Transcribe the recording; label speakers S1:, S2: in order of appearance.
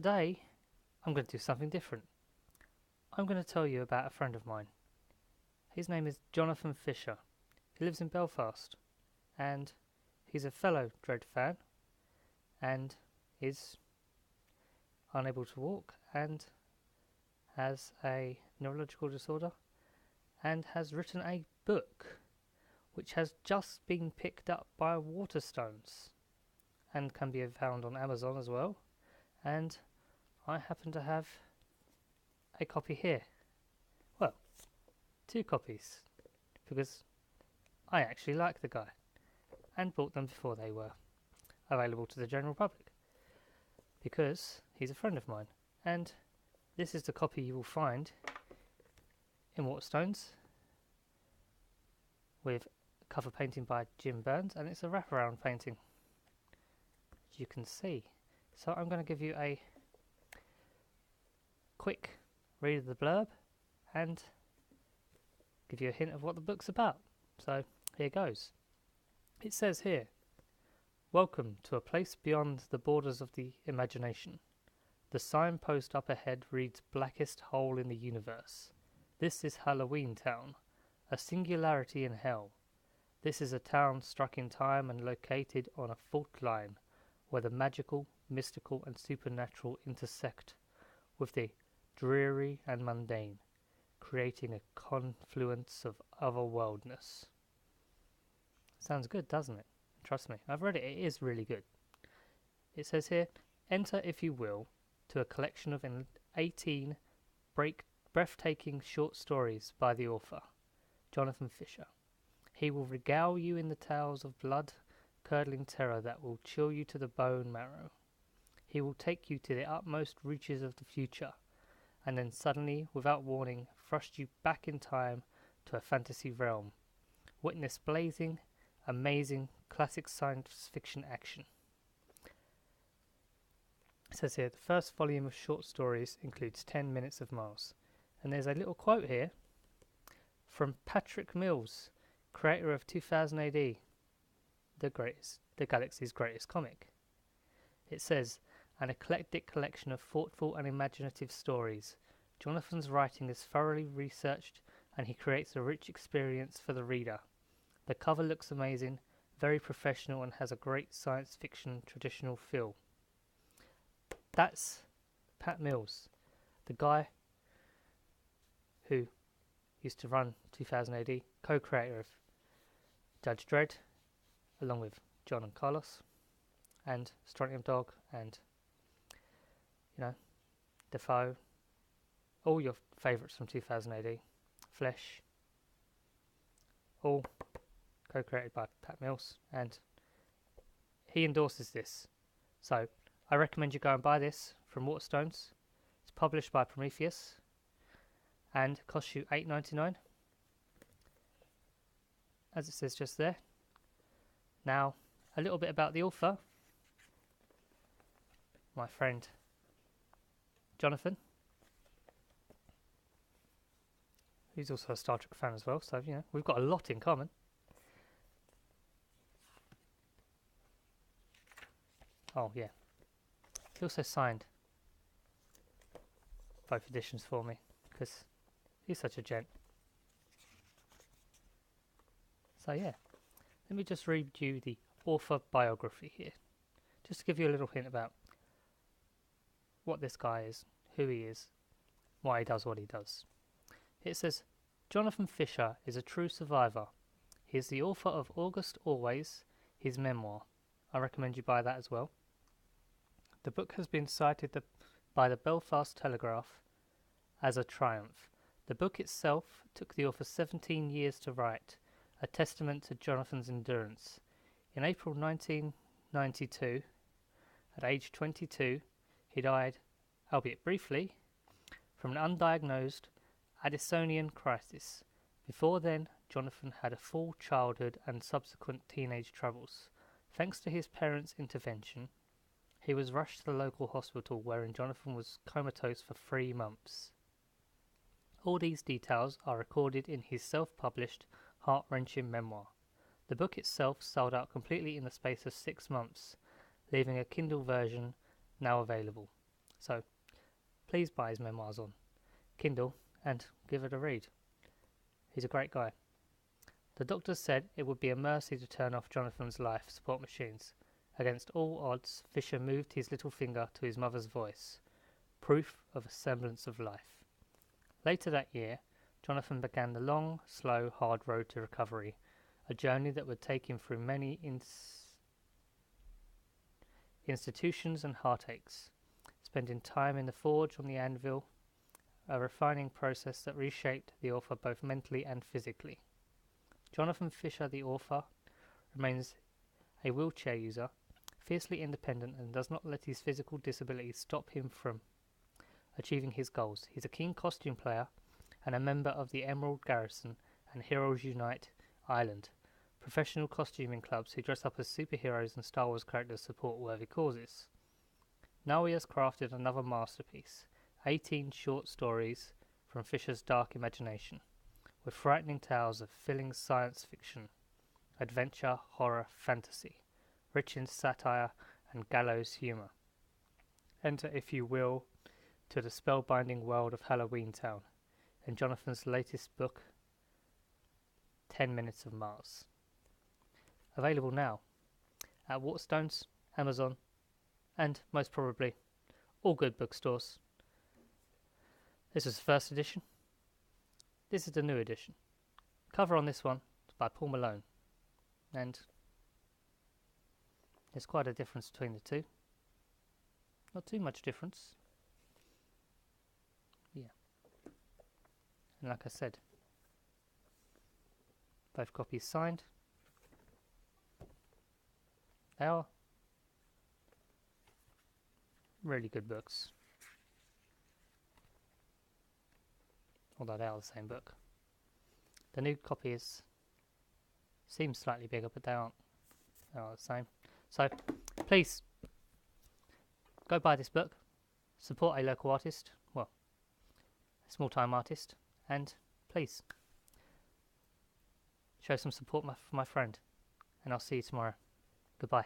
S1: today I'm going to do something different. I'm going to tell you about a friend of mine. His name is Jonathan Fisher. He lives in Belfast, and he's a fellow Dread fan, and is unable to walk, and has a neurological disorder, and has written a book which has just been picked up by Waterstones and can be found on Amazon as well. And I happen to have a copy here. Well, 2 copies, because I actually like the guy and bought them before they were available to the general public, because he's a friend of mine. And this is the copy you will find in Waterstones, with a cover painting by Jim Burns, and it's a wraparound painting, as you can see. So I'm going to give you a quick read of the blurb and give you a hint of what the book's about. So here goes. It says here, "Welcome to a place beyond the borders of the imagination. The signpost up ahead reads blackest hole in the universe. This is Halloween Town, a singularity in hell. This is a town struck in time and located on a fault line where the magical, mystical and supernatural intersect with the dreary and mundane, creating a confluence of otherworldness." Sounds good, doesn't it? Trust me, I've read it. It is really good. It says here, "Enter, if you will, to a collection of 18 breathtaking short stories by the author, Jonathan Fisher. He will regale you in the tales of blood-curdling terror that will chill you to the bone marrow. He will take you to the utmost reaches of the future, and then suddenly, without warning, thrust you back in time to a fantasy realm. Witness blazing, amazing, classic science fiction action." It says here, the first volume of short stories includes 10 minutes of Mars. And there's a little quote here from Patrick Mills, creator of 2000 AD, the galaxy's greatest comic. It says, "An eclectic collection of thoughtful and imaginative stories. Jonathan's writing is thoroughly researched and he creates a rich experience for the reader. The cover looks amazing, very professional and has a great science fiction traditional feel." That's Pat Mills, the guy who used to run 2000 AD, co-creator of Judge Dredd, along with John and Carlos, and Strontium Dog, and, Defoe, all your favourites from 2000 AD, Flesh, all co-created by Pat Mills, and he endorses this. So I recommend you go and buy this from Waterstones. It's published by Prometheus and costs you $8.99, as it says just there. Now, a little bit about the author, my friend Jonathan, who's also a Star Trek fan as well, so we've got a lot in common. Oh yeah, he also signed both editions for me, because he's such a gent. So yeah, let me just read you the author biography here, just to give you a little hint about what this guy is, who he is, why he does what he does. It says, "Jonathan Fisher is a true survivor. He is the author of August Always, his memoir." I recommend you buy that as well. The book has been cited by the Belfast Telegraph as a triumph. The book itself took the author 17 years to write, a testament to Jonathan's endurance. In April 1992, at age 22, he died, albeit briefly, from an undiagnosed Addisonian crisis. Before then, Jonathan had a full childhood and subsequent teenage troubles. Thanks to his parents' intervention, he was rushed to the local hospital wherein Jonathan was comatose for 3 months. All these details are recorded in his self-published, heart-wrenching memoir. The book itself sold out completely in the space of 6 months, leaving a Kindle version now available. So please buy his memoirs on Kindle and give it a read. He's a great guy. The doctors said it would be a mercy to turn off Jonathan's life support machines. Against all odds, Fisher moved his little finger to his mother's voice, proof of a semblance of life. Later that year, Jonathan began the long, slow, hard road to recovery, a journey that would take him through many institutions and heartaches, spending time in the forge on the anvil, a refining process that reshaped the author both mentally and physically. Jonathan Fisher, the author, remains a wheelchair user, fiercely independent, and does not let his physical disabilities stop him from achieving his goals. He's a keen costume player and a member of the Emerald Garrison and Heroes Unite Ireland, professional costuming clubs who dress up as superheroes and Star Wars characters support worthy causes. Now he has crafted another masterpiece, 18 short stories from Fisher's dark imagination, with frightening tales of filling science fiction, adventure, horror, fantasy, rich in satire and gallows humour. Enter, if you will, to the spellbinding world of Halloween Town in Jonathan's latest book, 10 Minutes of Mars. Available now at Waterstones, Amazon, and most probably all good bookstores. This is the first edition. This is the new edition. Cover on this one is by Paul Malone, and there's quite a difference between the two. Not too much difference. Yeah. And like I said, both copies signed. They are really good books. Although they are the same book. The new copies seem slightly bigger, but they aren't. They are the same. So, please, go buy this book. Support a local artist. Well, a small-time artist. And please, show some support for my friend. And I'll see you tomorrow. Goodbye.